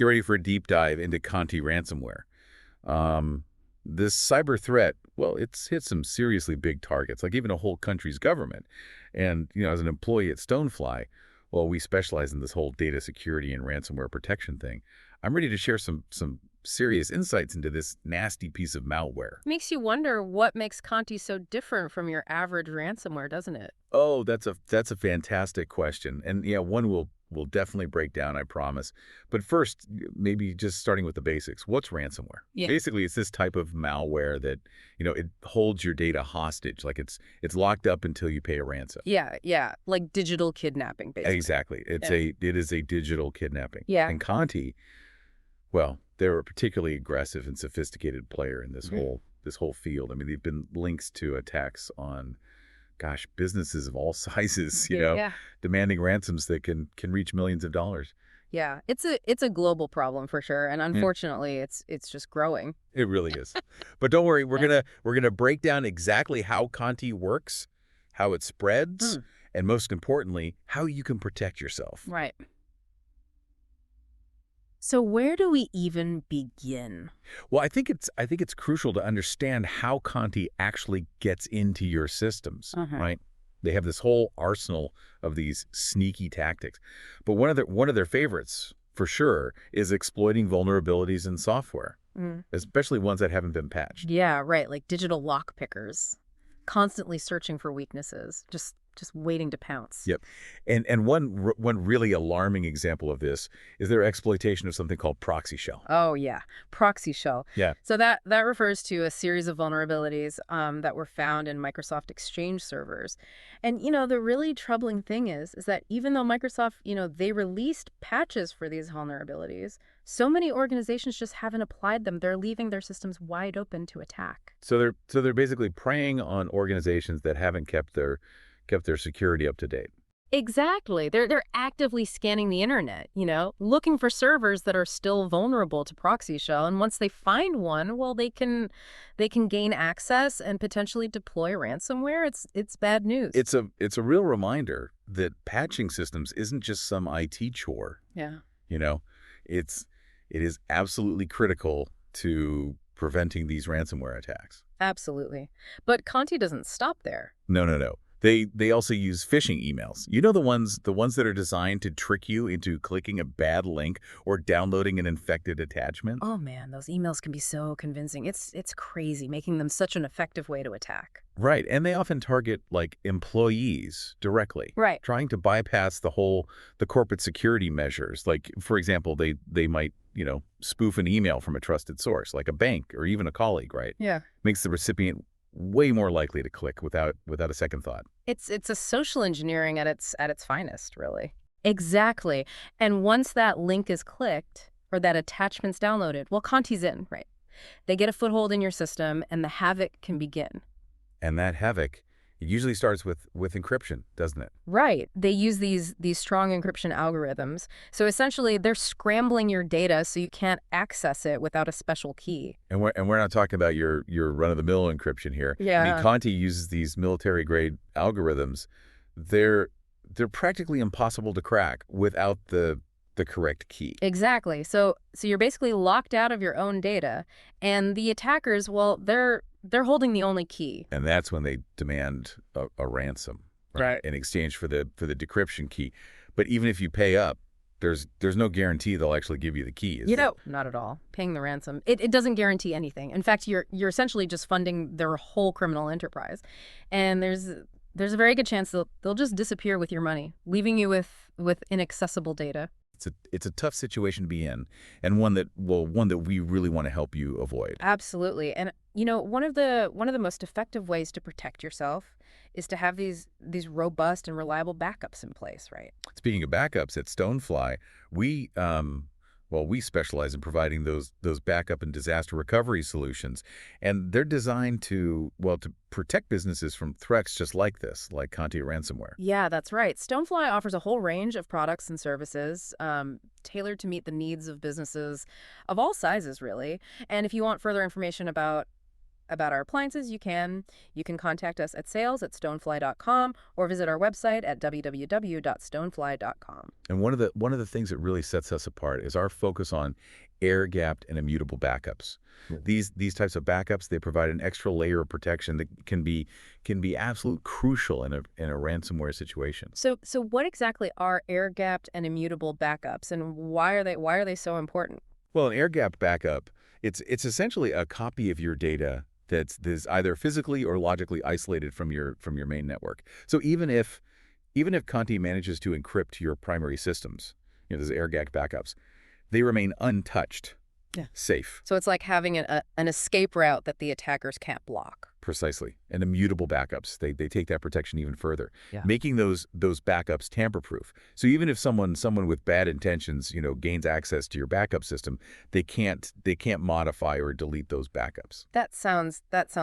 get ready for a deep dive into Conti Ransomware. This cyber threat, well, it's hit some seriously big targets, like even a whole country's government. And, as an employee at Stonefly, well, we specialize in this whole data security and ransomware protection thing. I'm ready to share some serious insights into this nasty piece of malware. Makes you wonder what makes Conti so different from your average ransomware, doesn't it? Oh, that's a fantastic question. And yeah, one will definitely break down, I promise. But first, maybe just starting with the basics. What's ransomware? Yeah. Basically, it's this type of malware that, it holds your data hostage, like it's locked up until you pay a ransom. Yeah, like digital kidnapping, basically. Exactly. Yeah. It is a digital kidnapping. Yeah. And Conti, well, they're a particularly aggressive and sophisticated player in this whole field. I mean, they've been links to attacks on, gosh, businesses of all sizes, Yeah. demanding ransoms that can reach millions of dollars. Yeah, it's a global problem for sure, and Yeah, unfortunately, it's just growing. it really is. But don't worry, Yeah. we're gonna break down exactly how Conti works, how it spreads, Hmm. and most importantly, how you can protect yourself. Right. So where do we even begin? Well, I think it's crucial to understand how Conti actually gets into your systems, Uh-huh. right? They have this whole arsenal of these sneaky tactics. But one of their favorites, for sure, is exploiting vulnerabilities in software, Mm. especially ones that haven't been patched. Yeah, right, like digital lock pickers, constantly searching for weaknesses, just waiting to pounce. Yep. And one really alarming example of this is their exploitation of something called proxy shell. Oh yeah, proxy shell. Yeah. So that refers to a series of vulnerabilities that were found in Microsoft Exchange servers. And the really troubling thing is that even though Microsoft, they released patches for these vulnerabilities, so many organizations just haven't applied them. They're leaving their systems wide open to attack. So they're basically preying on organizations that haven't kept their security up to date. Exactly. They're actively scanning the internet, looking for servers that are still vulnerable to proxy shell. And once they find one, well, they can gain access and potentially deploy ransomware. It's bad news. It's a real reminder that patching systems isn't just some IT chore. Yeah. You know, it is absolutely critical to preventing these ransomware attacks. Absolutely. But Conti doesn't stop there. No. They also use phishing emails. The ones that are designed to trick you into clicking a bad link or downloading an infected attachment. Oh man, those emails can be so convincing. It's crazy, making them such an effective way to attack. Right, and they often target like employees directly, Right. trying to bypass the corporate security measures. Like, for example, they might, spoof an email from a trusted source, like a bank or even a colleague, right? Yeah. Makes the recipient way more likely to click without a second thought. It's a social engineering at its finest, really. Exactly. And once that link is clicked or that attachment's downloaded, well, Conti's in, right? They get a foothold in your system and the havoc can begin. And that havoc, it usually starts with encryption, doesn't it? Right. They use these strong encryption algorithms. So essentially, they're scrambling your data so you can't access it without a special key. And we're not talking about your run-of-the-mill encryption here. I mean, Yeah. Conti uses these military-grade algorithms. They're practically impossible to crack without the correct key. Exactly. So you're basically locked out of your own data, and the attackers, well, they're holding the only key. And that's when they demand a ransom, Right. in exchange for the decryption key. But even if you pay up, there's no guarantee they'll actually give you the key. Is there? Not at all. Paying the ransom, it doesn't guarantee anything. In fact, you're essentially just funding their whole criminal enterprise, and there's a very good chance they'll just disappear with your money, leaving you with inaccessible data. It's a tough situation to be in, and one that we really want to help you avoid. Absolutely. And one of the most effective ways to protect yourself is to have these robust and reliable backups in place, right? Speaking of backups, at Stonefly, we specialize in providing those backup and disaster recovery solutions, and they're designed to protect businesses from threats just like this, like Conti Ransomware. Yeah, that's right. Stonefly offers a whole range of products and services tailored to meet the needs of businesses of all sizes, really. And if you want further information about about our appliances, you can. You can contact us at sales@stonefly.com or visit our website at www.stonefly.com. And one of the things that really sets us apart is our focus on air-gapped and immutable backups. These types of backups, they provide an extra layer of protection that can be absolute crucial in a ransomware situation. So what exactly are air-gapped and immutable backups, and why are they so important? Well, an air-gapped backup, it's essentially a copy of your data that's either physically or logically isolated from your main network. So even if Conti manages to encrypt your primary systems, those air-gapped backups, they remain untouched, Yeah. safe. So it's like having an escape route that the attackers can't block. Precisely. And immutable backups, they take that protection even further, Yeah. making those backups tamper-proof. So even if someone with bad intentions, gains access to your backup system, they can't modify or delete those backups. That sounds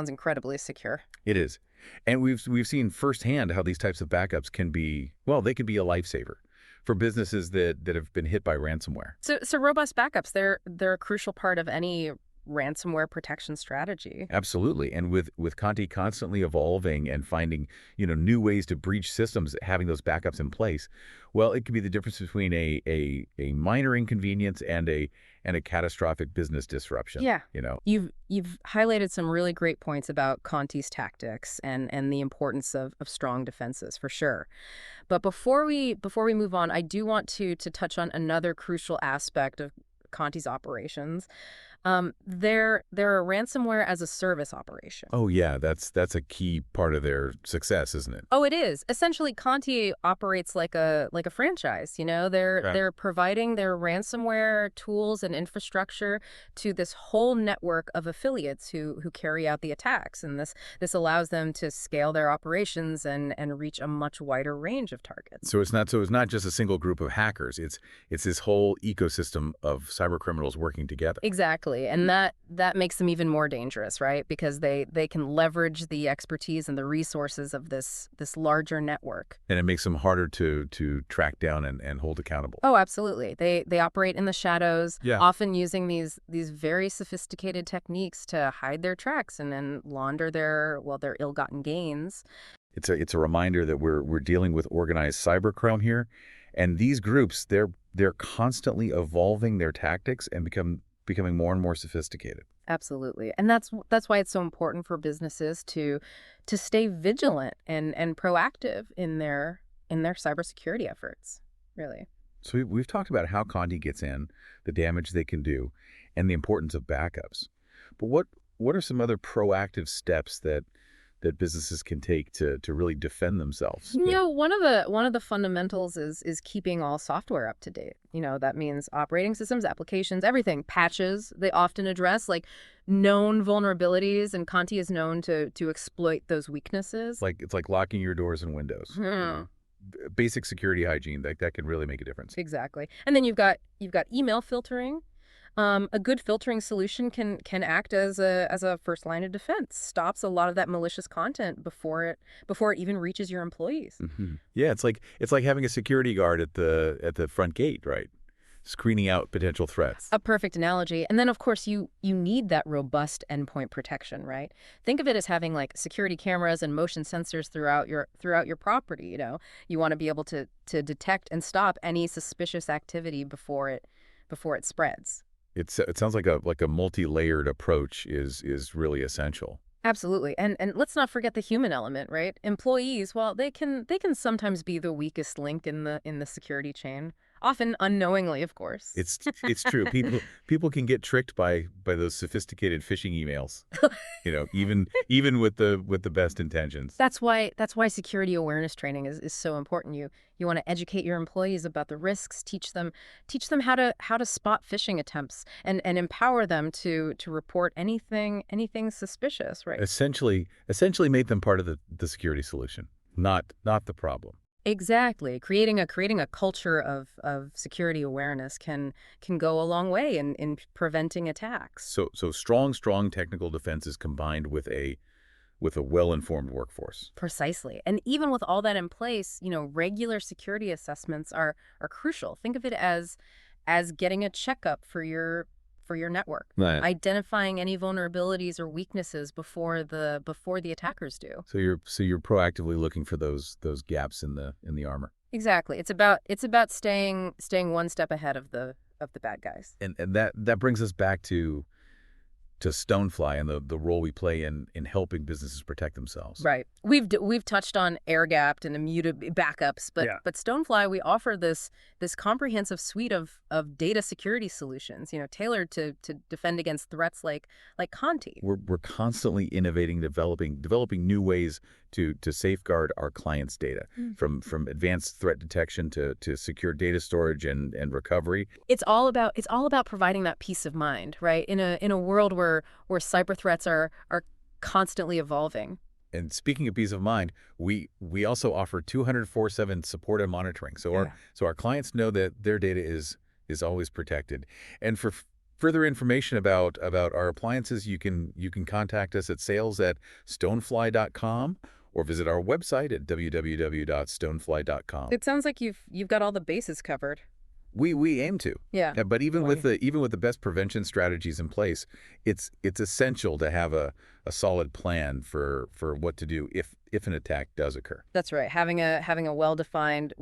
incredibly secure. It is. And we've seen firsthand how these types of backups can be, well, they can be a lifesaver for businesses that have been hit by ransomware. So robust backups, they're a crucial part of any ransomware protection strategy. Absolutely. And with Conti constantly evolving and finding, new ways to breach systems, having those backups in place, well, it could be the difference between a minor inconvenience and a catastrophic business disruption. Yeah. You know. You've highlighted some really great points about Conti's tactics and the importance of strong defenses for sure. But before we move on, I do want to touch on another crucial aspect of Conti's operations. They're a ransomware as a service operation. Oh yeah, that's a key part of their success, isn't it? Oh, it is. Essentially, Conti operates like a franchise, Okay. They're providing their ransomware tools and infrastructure to this whole network of affiliates who carry out the attacks. And this allows them to scale their operations and reach a much wider range of targets. So it's not just a single group of hackers. It's this whole ecosystem of cyber criminals working together. Exactly. And that makes them even more dangerous, right? Because they can leverage the expertise and the resources of this larger network. And it makes them harder to track down and hold accountable. Oh, absolutely. They operate in the shadows, Yeah. often using these very sophisticated techniques to hide their tracks and then launder their ill-gotten gains. It's a reminder that we're dealing with organized cybercrime here, and these groups they're constantly evolving their tactics and becoming more and more sophisticated. Absolutely. And that's why it's so important for businesses to stay vigilant and proactive in their cybersecurity efforts, really. So we've talked about how Conti gets in, the damage they can do, and the importance of backups. But what are some other proactive steps that businesses can take to really defend themselves? One of the fundamentals is keeping all software up to date. That means operating systems, applications, everything, patches. They often address like known vulnerabilities, and Conti is known to exploit those weaknesses. It's like locking your doors and windows. Basic security hygiene that can really make a difference. Exactly. And then you've got email filtering. A good filtering solution can act as a first line of defense, stops a lot of that malicious content before it even reaches your employees. Yeah, it's like having a security guard at the front gate, right? Screening out potential threats. A perfect analogy. And then, of course, you need that robust endpoint protection, right? Think of it as having like security cameras and motion sensors throughout your property. You want to be able to detect and stop any suspicious activity before it spreads. It sounds like a multi-layered approach is really essential. Absolutely. And let's not forget the human element, right? Employees, well, they can sometimes be the weakest link in the security chain, often unknowingly, of course. It's true. People can get tricked by those sophisticated phishing emails. Even with the best intentions. That's why security awareness training is so important. You want to educate your employees about the risks, teach them how to spot phishing attempts and empower them to report anything suspicious, right? Essentially make them part of the security solution, not the problem. Exactly. Creating a culture of security awareness can go a long way in preventing attacks. So strong technical defenses combined with a well-informed workforce. Precisely. And even with all that in place, regular security assessments are crucial. Think of it as getting a checkup for your for your network, Right. identifying any vulnerabilities or weaknesses before the attackers do. So you're proactively looking for those gaps in the armor. Exactly. It's about staying one step ahead of the bad guys. And that brings us back to Stonefly and the role we play in helping businesses protect themselves. Right. We've touched on air-gapped and immutable backups, but Yeah. but Stonefly, we offer this comprehensive suite of data security solutions, tailored to defend against threats like Conti. We're constantly innovating, developing new ways to safeguard our clients' data, Mm. from advanced threat detection to secure data storage and recovery. It's all about providing that peace of mind, right? In a world where cyber threats are constantly evolving. And speaking of peace of mind, we also offer 204/7 support and monitoring, so our Yeah. so our clients know that their data is always protected. And for further information about our appliances, you can contact us at sales@stonefly.com or visit our website at www.stonefly.com. It sounds like you've got all the bases covered. We aim to. Yeah. But even with Right. the best prevention strategies in place, it's essential to have a solid plan for what to do if an attack does occur. That's right. Having a well-defined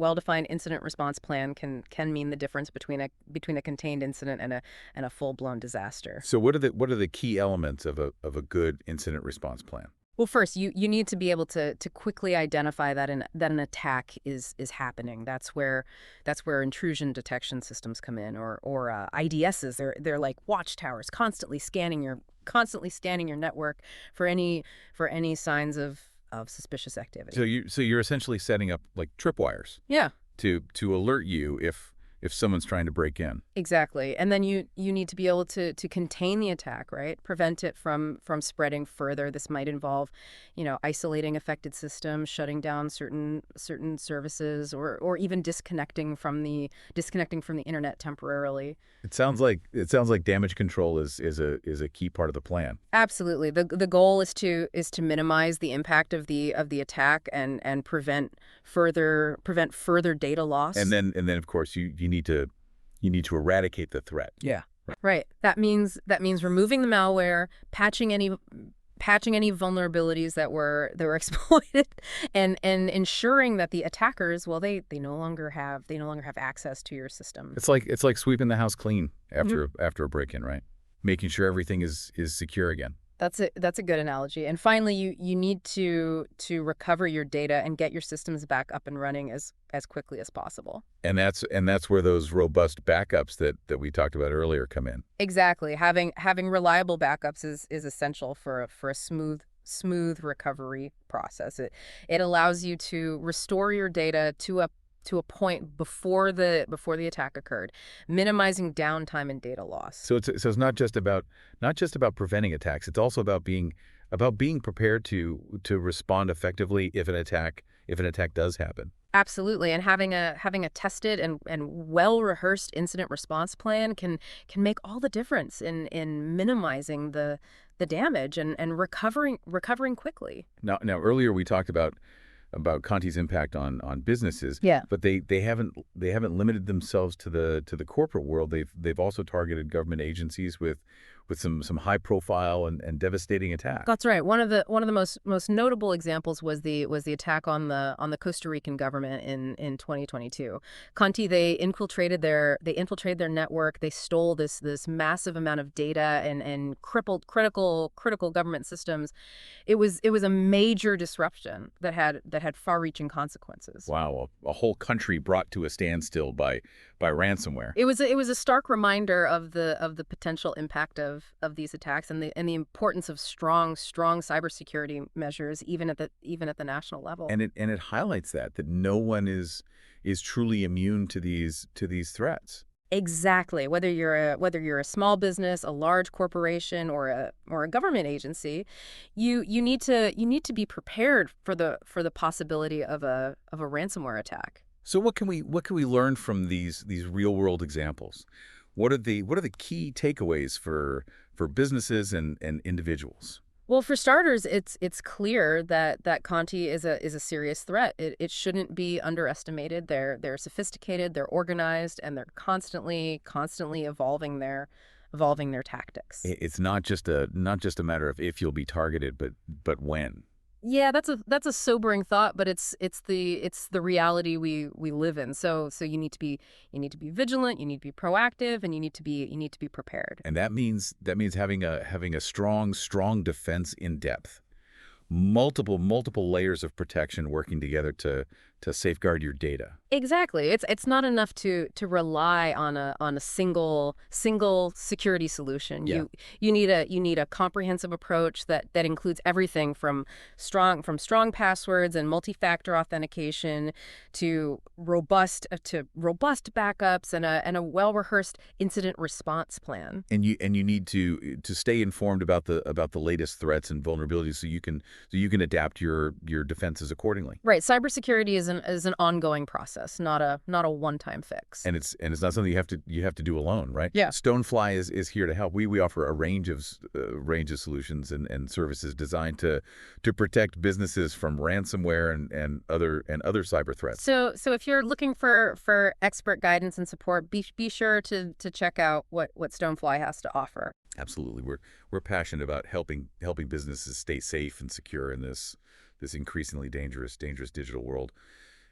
incident response plan can mean the difference between a contained incident and a full-blown disaster. So what are the key elements of a good incident response plan? Well, first, you need to be able to quickly identify that an attack is happening. That's where intrusion detection systems come in, or IDSs. They're like watchtowers, constantly scanning your network for any signs of suspicious activity. So you're essentially setting up like tripwires Yeah. to alert you if someone's trying to break in. Exactly. And then you need to be able to contain the attack, right? Prevent it from spreading further. This might involve, isolating affected systems, shutting down certain services, or even disconnecting from the internet temporarily. It sounds like damage control is a key part of the plan. Absolutely. The goal is to minimize the impact of the attack and prevent further data loss. And then of course you need to eradicate the threat. Yeah. Right. That means removing the malware, patching any vulnerabilities that were exploited, and ensuring that the attackers, well, they no longer have access to your system. It's like sweeping the house clean after a break-in, right? Making sure everything is secure again. That's a good analogy. And finally, you need to recover your data and get your systems back up and running as quickly as possible. And that's where those robust backups that we talked about earlier come in. Exactly. Having reliable backups is essential for a smooth recovery process. It allows you to restore your data to a point before the attack occurred, minimizing downtime and data loss. So it's not just about preventing attacks. It's also about being prepared to respond effectively if an attack does happen. Absolutely, and having a tested and well-rehearsed incident response plan can make all the difference in minimizing the damage and recovering quickly. Now earlier we talked about Conti's impact on businesses, Yeah. but they haven't limited themselves to the corporate world. They've also targeted government agencies with some high profile and devastating attacks. That's right. One of the most notable examples was the attack on the Costa Rican government in 2022. Conti, they infiltrated their network. They stole this massive amount of data and crippled critical government systems. It was a major disruption that had far-reaching consequences. Wow, a whole country brought to a standstill by ransomware. It was a stark reminder of the potential impact of these attacks and the importance of strong cybersecurity measures even at the national level. And it highlights that no one is truly immune to these threats. Exactly. Whether you're a small business, a large corporation, or a government agency, you need to be prepared for the possibility of a ransomware attack. So what can we learn from these real world examples? What are the key takeaways for businesses and individuals? Well, for starters, it's clear that Conti is a serious threat. It shouldn't be underestimated. They're sophisticated, they're organized, and they're constantly evolving evolving their tactics. It's not just a matter of if you'll be targeted, but when. Yeah, that's a sobering thought, but it's the reality we live in. So you need to be vigilant, you need to be proactive, and you need to be prepared. And that means having a strong defense in depth. Multiple layers of protection working together to safeguard your data. Exactly. It's not enough to rely on a single security solution. Yeah. You need a comprehensive approach that includes everything from strong passwords and multi-factor authentication to robust backups and a well-rehearsed incident response plan. And you need to stay informed about the latest threats and vulnerabilities so you can adapt your defenses accordingly. Right. Cybersecurity is an ongoing process, not a one-time fix. And it's not something you have to do alone, right? Yeah. Stonefly is here to help. We offer a range of solutions and services designed to protect businesses from ransomware and other cyber threats. So if you're looking for expert guidance and support, be sure to check out what Stonefly has to offer. Absolutely. We're passionate about helping businesses stay safe and secure in this increasingly dangerous digital world.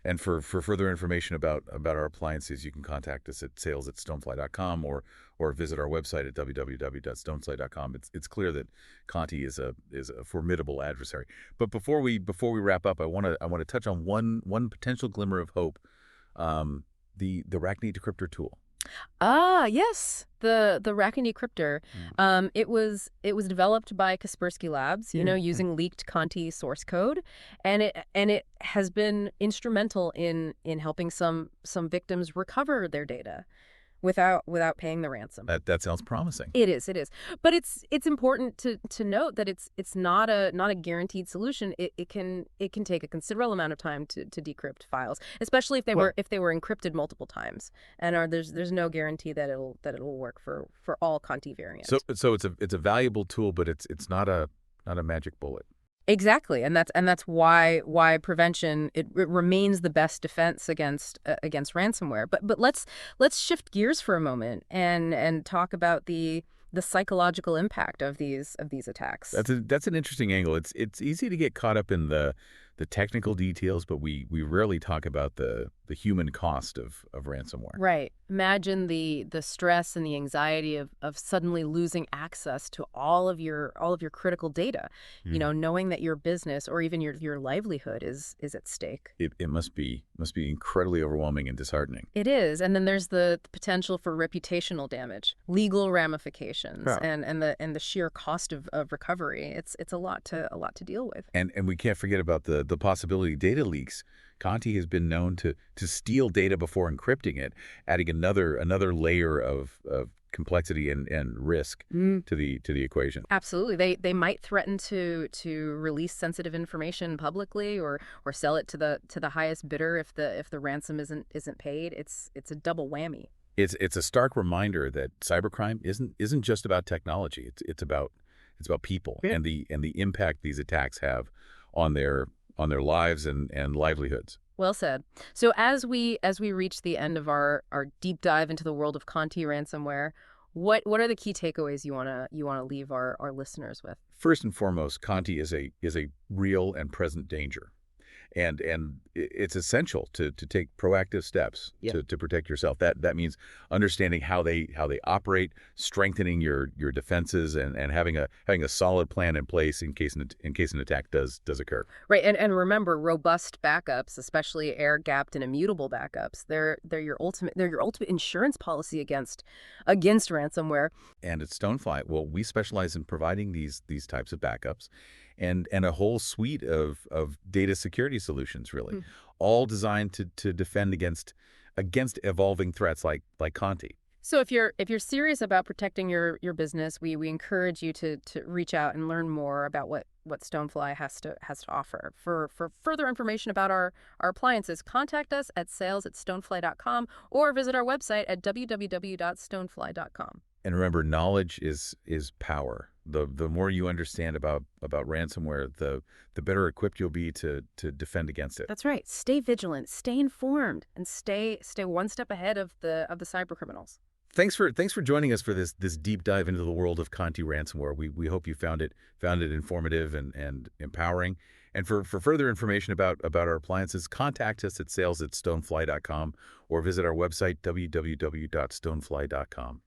And for further information about our appliances, you can contact us at sales@stonefly.com or visit our website at www.stonefly.com. It's clear that Conti is a formidable adversary. But before we wrap up, I want to touch on one potential glimmer of hope, the Arachnid decryptor tool. Ah, yes, the Raccoon Decryptor. It was developed by Kaspersky Labs, using leaked Conti source code, and it has been instrumental in helping some victims recover their data without paying the ransom. That sounds promising. It is, but it's important to note that it's not a guaranteed solution. It can take a considerable amount of time to decrypt files, especially if they were encrypted multiple times, and there's no guarantee that it'll work for all Conti variants. So it's a valuable tool, but it's not a magic bullet. Exactly, and that's why prevention it remains the best defense against ransomware. But let's shift gears for a moment and talk about the psychological impact of these attacks. That's an interesting angle. It's easy to get caught up in the technical details, but we rarely talk about the human cost of ransomware. Right. Imagine the stress and the anxiety of suddenly losing access to all of your critical data. Knowing that your business or even your livelihood is at stake. It must be incredibly overwhelming and disheartening. It is. And then there's the potential for reputational damage, legal ramifications, Yeah. and the sheer cost of recovery. It's a lot to deal with. And we can't forget about the possibility of data leaks. Conti has been known to steal data before encrypting it, adding another layer of complexity and risk to the equation. Absolutely. They might threaten to release sensitive information publicly or sell it to the highest bidder if the ransom isn't paid. It's a double whammy. It's a stark reminder that cybercrime isn't just about technology. It's about people. Yeah. and the impact these attacks have on their lives and livelihoods. Well said. So as we reach the end of our deep dive into the world of Conti ransomware, what are the key takeaways you wanna leave our listeners with? First and foremost, Conti is a real and present danger. And it's essential to take proactive steps to protect yourself. That means understanding how they operate, strengthening your defenses, and having a solid plan in place in case an attack does occur. Right, and remember, robust backups, especially air-gapped and immutable backups, they're your ultimate insurance policy against ransomware. And at Stonefly, well, we specialize in providing these types of backups and a whole suite of data security solutions, really, all designed to defend against evolving threats like Conti. So if you're serious about protecting your business, we encourage you to reach out and learn more about what Stonefly has to offer. For further information about our appliances, contact us at sales@stonefly.com or visit our website at www.stonefly.com. And remember, knowledge is power. The more you understand about ransomware, the better equipped you'll be to defend against it. That's right. Stay vigilant, stay informed, and stay one step ahead of the cyber criminals. Thanks for joining us for this deep dive into the world of Conti ransomware. We hope you found it informative and empowering. And for further information about our appliances, contact us at sales@stonefly.com or visit our website www.stonefly.com.